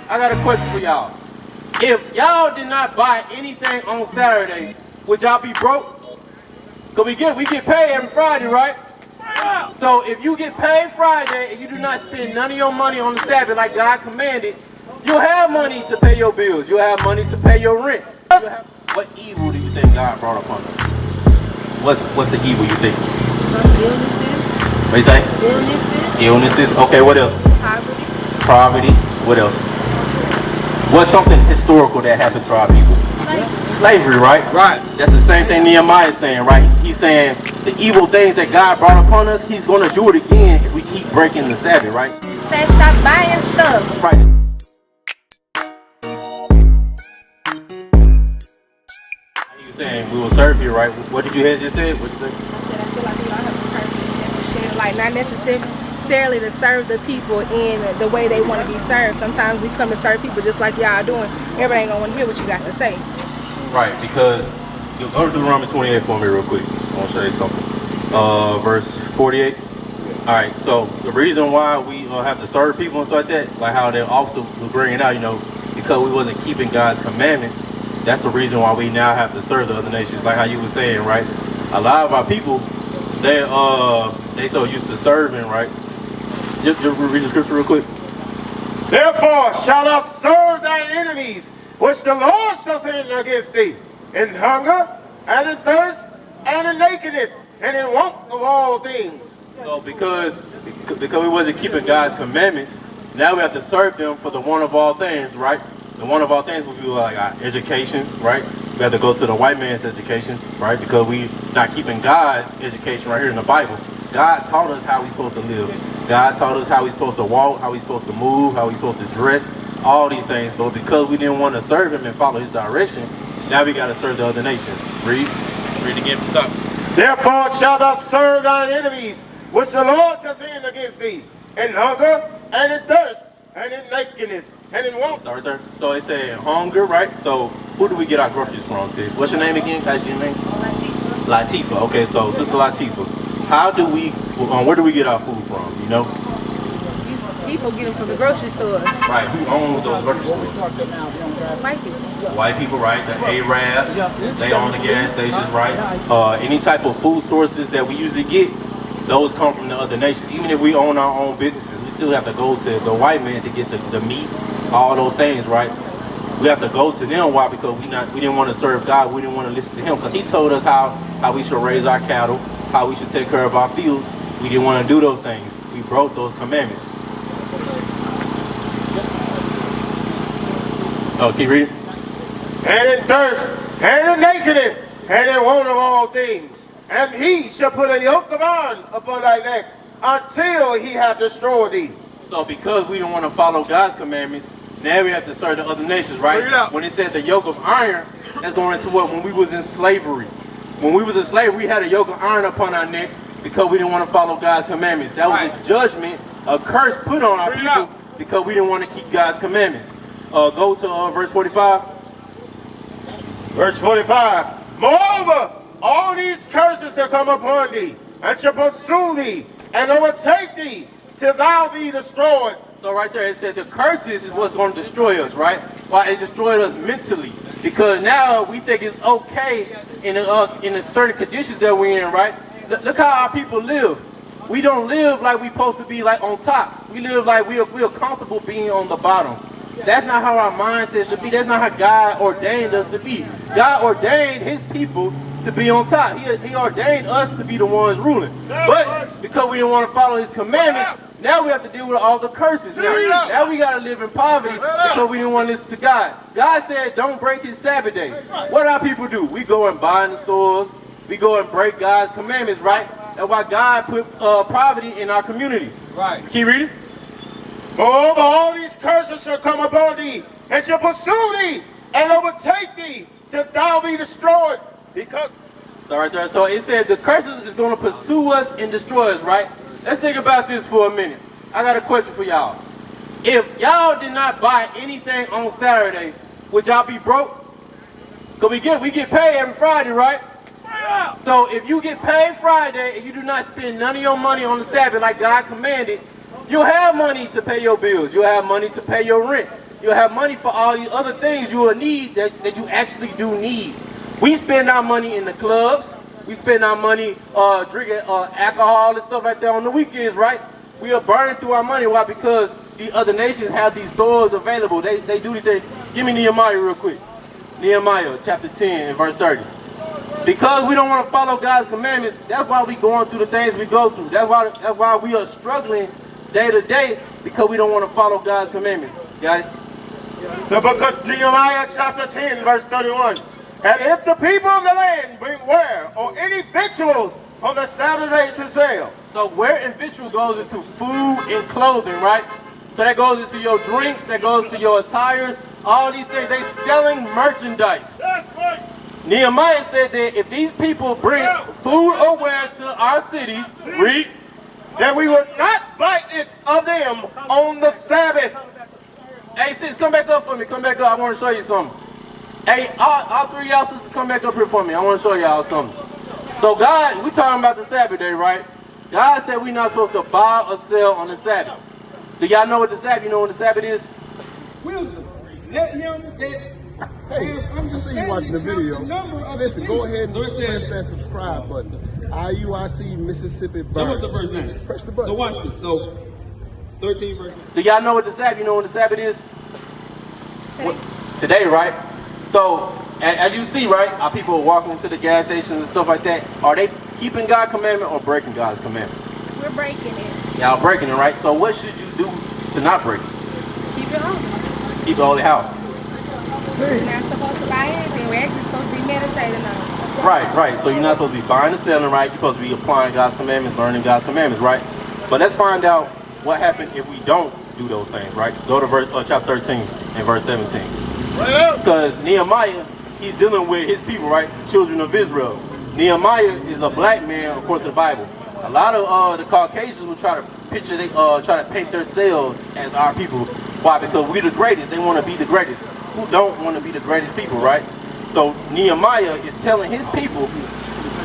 I got a question for y'all. If y'all did not buy anything on Saturday, would y'all be broke? Cause we get paid every Friday, right? So if you get paid Friday and you do not spend none of your money on the Sabbath like God commanded, you'll have money to pay your bills. You'll have money to pay your rent. What evil do you think God brought upon us? What's the evil you think? Some illnesses. What you say? Illnesses. Illnesses. Okay, what else? Poverty. Poverty. What else? What's something historical that happened to our people? Slavery, right? Right. That's the same thing Nehemiah is saying, right? He's saying the evil things that God brought upon us, he's going to do it again if we keep breaking the Sabbath, right? Say stop buying stuff. Right. You saying we will serve you, right? What did you just say? What did you say? I said I feel like we all have a purpose and share, like not necessarily to serve the people in the way they want to be served. Sometimes we come to serve people just like y'all doing. Everybody ain't gonna want to hear what you got to say. Right, because go to Deuteronomy 28 for me real quick. I want to show you something. Verse 48. All right, so the reason why we have to serve people and stuff like that, like how they also was bringing out, because we wasn't keeping God's commandments. That's the reason why we now have to serve the other nations, like how you were saying, right? A lot of our people, they so used to serving, right? Just read the scripture real quick. Therefore shalt thou serve thine enemies, which the Lord shall send against thee, in hunger, and in thirst, and in nakedness, and in want of all things. So because we wasn't keeping God's commandments, now we have to serve them for the one of all things, right? The one of all things would be like our education, right? We have to go to the white man's education, right? Because we not keeping God's education right here in the Bible. God taught us how we're supposed to live. God taught us how we're supposed to walk, how we're supposed to move, how we're supposed to dress, all these things. But because we didn't want to serve him and follow his direction, now we got to serve the other nations. Read again from the top. Therefore shalt thou serve thine enemies, which the Lord shall send against thee, in hunger, and in thirst, and in nakedness, and in want. Start there. So it said hunger, right? So who do we get our groceries from, sis? What's your name again? Can I ask your name? Latifah. Okay, so Sister Latifah, where do we get our food from, People get them from the grocery store. Right, who owns those grocery stores? White people. White people, right? The Arabs, they own the gas stations, right? Any type of food sources that we usually get, those come from the other nations. Even if we own our own businesses, we still have to go to the white man to get the meat, all those things, right? We have to go to them. Why? Because we didn't want to serve God. We didn't want to listen to him, because he told us how we should raise our cattle, how we should take care of our fields. We didn't want to do those things. We broke those commandments. Oh, keep reading. And in thirst, and in nakedness, and in want of all things. And he shall put a yoke of iron upon thy neck, until he have destroyed thee. So because we don't want to follow God's commandments, now we have to serve the other nations, right? When it said the yoke of iron, that's going into what? When we was in slavery. When we was in slavery, we had a yoke of iron upon our necks because we didn't want to follow God's commandments. That was a judgment, a curse put on our people because we didn't want to keep God's commandments. Go to verse 45. Verse 45. Moreover, all these curses shall come upon thee, and shall pursue thee, and overtake thee, till thou be destroyed. So right there, it said the curses is what's going to destroy us, right? Well, it destroyed us mentally, because now we think it's okay in the certain conditions that we're in, right? Look how our people live. We don't live like we're supposed to be like on top. We live like we are comfortable being on the bottom. That's not how our mindset should be. That's not how God ordained us to be. God ordained his people to be on top. He ordained us to be the ones ruling. But because we didn't want to follow his commandments, now we have to deal with all the curses. Now we got to live in poverty because we didn't want to listen to God. God said don't break his Sabbath day. What our people do? We go and buy in the stores. We go and break God's commandments, right? That's why God put poverty in our community. Right. Keep reading. Moreover, all these curses shall come upon thee, and shall pursue thee, and overtake thee, till thou be destroyed. Because so right there. So it said the curses is going to pursue us and destroy us, right? Let's think about this for a minute. I got a question for y'all. If y'all did not buy anything on Saturday, would y'all be broke? Because we get paid every Friday, right? So if you get paid Friday and you do not spend none of your money on the Sabbath like God commanded, you'll have money to pay your bills. You'll have money to pay your rent. You'll have money for all these other things you will need that you actually do need. We spend our money in the clubs. We spend our money drinking alcohol and stuff like that on the weekends, right? We are burning through our money. Why? Because the other nations have these stores available. They do these things. Give me Nehemiah real quick. Nehemiah chapter 10 and verse 30. Because we don't want to follow God's commandments, that's why we going through the things we go through. That's why we are struggling day to day, because we don't want to follow God's commandments. Got it? The book of Nehemiah chapter 10 verse 31. And if the people of the land bring ware or any victuals on the Sabbath day to sell. So ware and victual goes into food and clothing, right? So that goes into your drinks, that goes to your attire, all these things. They selling merchandise. Nehemiah said that if these people bring food or ware to our cities, read, that we would not buy it of them on the Sabbath. Hey sis, come back up for me. Come back up. I want to show you something. Hey, all three of y'all sisters, come back up here for me. I want to show y'all something. So God, we talking about the Sabbath day, right? God said we're not supposed to buy or sell on the Sabbath. Do y'all know what the Sabbath? You know what the Sabbath is? Wisdom. Let him that. Hey, I'm just seeing you watching the video. Listen, go ahead and press that subscribe button. IUIC Mississippi Burn. Jump up to verse 9. Press the button. So watch this. So 13 verse 9. Do y'all know what the Sabbath? You know what the Sabbath is? Today, right? So, as you see, right, our people are walking into the gas stations and stuff like that. Are they keeping God's commandment or breaking God's commandment? We're breaking it. Y'all breaking it, right? So what should you do to not break it? Keep it holy. Keep it holy how? We're not supposed to buy anything. We're actually supposed to be meditating on it. Right. So you're not supposed to be buying and selling, right? You're supposed to be applying God's commandments, learning God's commandments, right? But let's find out what happened if we don't do those things, right? Go to chapter 13 and verse 17. Because Nehemiah, he's dealing with his people, right? The children of Israel. Nehemiah is a black man, according to the Bible. A lot of the Caucasians will try to picture, try to paint themselves as our people. Why? Because we're the greatest. They want to be the greatest. Who don't want to be the greatest people, right? So Nehemiah is telling his people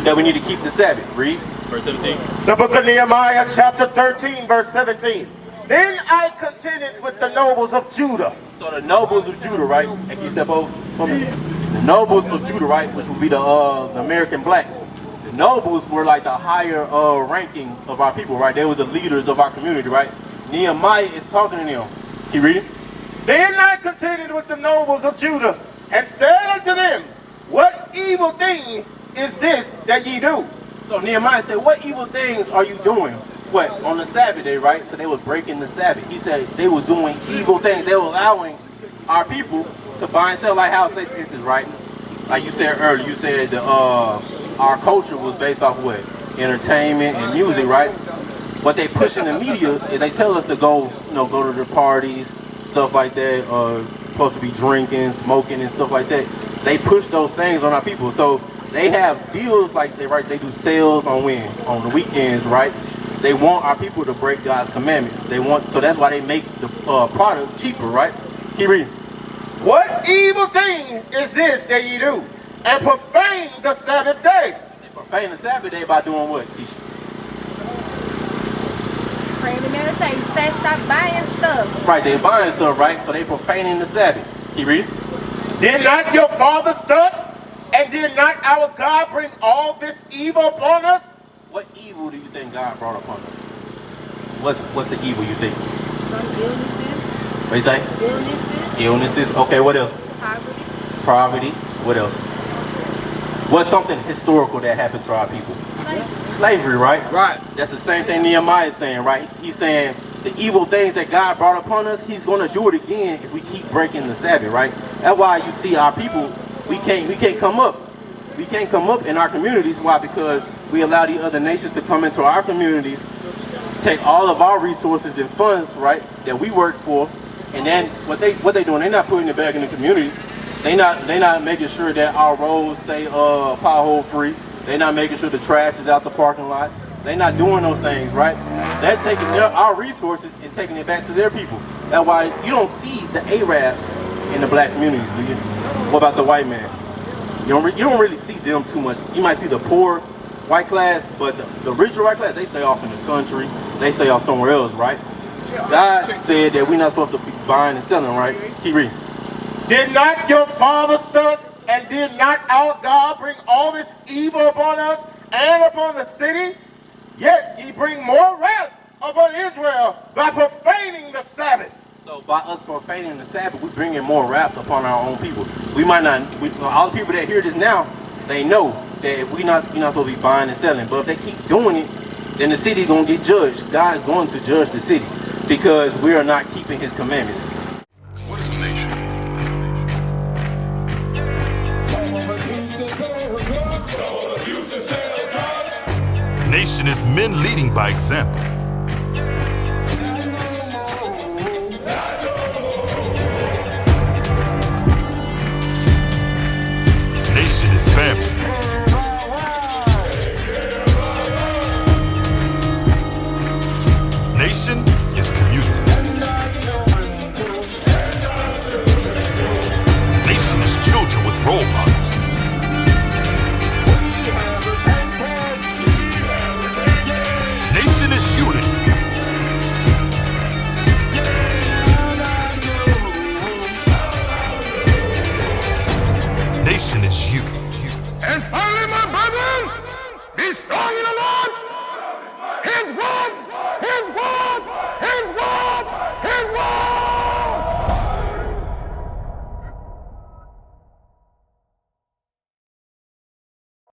that we need to keep the Sabbath. Read verse 17. The book of Nehemiah chapter 13 verse 17. Then I contended with the nobles of Judah. So the nobles of Judah, right? And can you step over for me? The nobles of Judah, right? Which would be the American blacks. The nobles were like the higher ranking of our people, right? They were the leaders of our community, right? Nehemiah is talking to them. Keep reading. Then I contended with the nobles of Judah, and said unto them, what evil thing is this that ye do? So Nehemiah said, what evil things are you doing? What? On the Sabbath day, right? Because they were breaking the Sabbath. He said they were doing evil things. They were allowing our people to buy and sell, like how, say for instance, right? Like you said earlier, you said the, our culture was based off of what? Entertainment and music, right? What they push in the media is they tell us to go, go to the parties, stuff like that, supposed to be drinking, smoking and stuff like that. They push those things on our people. So they have deals like they do sales on the weekends, right? They want our people to break God's commandments. So that's why they make the product cheaper, right? Keep reading. What evil thing is this that ye do? And profane the Sabbath day. They profane the Sabbath day by doing what, Keisha? Praying and meditating. Stop buying stuff. Right, they're buying stuff, right? So they profaning the Sabbath. Keep reading. Did not your fathers thus? And did not our God bring all this evil upon us? What evil do you think God brought upon us? What's the evil you think? Some illnesses. What you say? Illnesses. Illnesses. Okay, what else? Poverty. What else? What's something historical that happened to our people? Slavery, right? Right. That's the same thing Nehemiah is saying, right? He's saying the evil things that God brought upon us, he's going to do it again if we keep breaking the Sabbath, right? That's why you see our people, we can't come up. We can't come up in our communities. Why? Because we allow the other nations to come into our communities, take all of our resources and funds, right, that we work for, and then what they doing? They're not putting it back in the community. They not making sure that our roads stay pothole free. They're not making sure the trash is out the parking lots. They're not doing those things, right? They're taking our resources and taking it back to their people. That's why you don't see the Arabs in the black communities, do you? What about the white man? You don't really see them too much. You might see the poor white class, but the richer white class, they stay off in the country. They stay off somewhere else, right? God said that we're not supposed to buying and selling, right? Keep reading. Did not your fathers thus, and did not our God bring all this evil upon us and upon the city? Yet ye bring more wrath upon Israel by profaning the Sabbath. So by us profaning the Sabbath, we bring in more wrath upon our own people. We might not, all the people that hear this now, they know that we're not supposed to be buying and selling. But if they keep doing it, then the city is going to get judged. God is going to judge the city because we are not keeping his commandments. What is a nation? Nation is men leading by example. Nation is family. Nation is community. Nation is children with role models. Nation is unity. Nation is you.